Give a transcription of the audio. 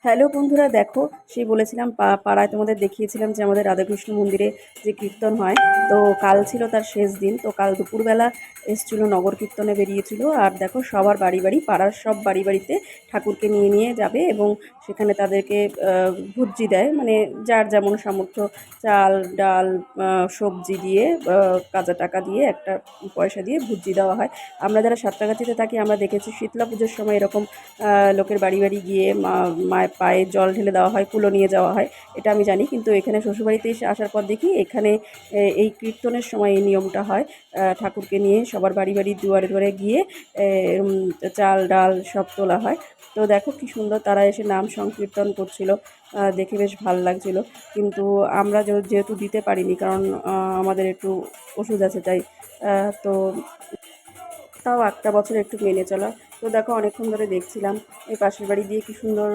Hello বন্ধুরা, দেখো সেই বলেছিলাম পাড়ায় তোমাদের দেখিয়েছিলাম যে আমাদের রাধাকৃষ্ণ মন্দিরে যে কীর্তন হয়। তো কাল ছিল তার শেষ দিন। তো কাল দুপুরবেলা এসছিল, নগর কীর্তনে বেরিয়েছিল। আর দেখো সবার বাড়ি বাড়ি, পাড়ার সব বাড়ি বাড়িতে ঠাকুরকে নিয়ে নিয়ে যাবে এবং সেখানে তাদেরকে ভুজ্জি দেয়, মানে যার যেমন সামর্থ্য, চাল ডাল সবজি দিয়ে কাঁচা টাকা দিয়ে একটা পয়সা দিয়ে ভুজ্জি দেওয়া হয়। আমরা যারা সাঁতরাগাছিতে থাকি আমরা দেখেছি শীতলা পুজোর সময় এরকম লোকের বাড়ি বাড়ি গিয়ে মায়ের পায়ে জল ঢেলে দেওয়া হয়, কুলো নিয়ে যাওয়া হয়। এটা আমি জানি, কিন্তু এখানে শ্বশুরবাড়িতে এসে আসার পর দেখি এখানে এই কীর্তনের সময় এই নিয়মটা হয়। ঠাকুরকে নিয়ে সবার বাড়ি বাড়ি দুয়ারে দুয়ারে গিয়ে চাল ডাল সব তোলা হয়। তো দেখো কি সুন্দর তারা এসে নাম সংকীর্তন করছিল, দেখে বেশ ভালো লাগছিল। কিন্তু আমরা যেহেতু দিতে পারিনি, কারণ আমাদের একটু ওষুধ আছে তাই। তো তাও একটা বছর একটু মেনে চলা। তো দেখো অনেকক্ষণ ধরে দেখছিলাম এই পাশের বাড়ি দিয়ে কি সুন্দর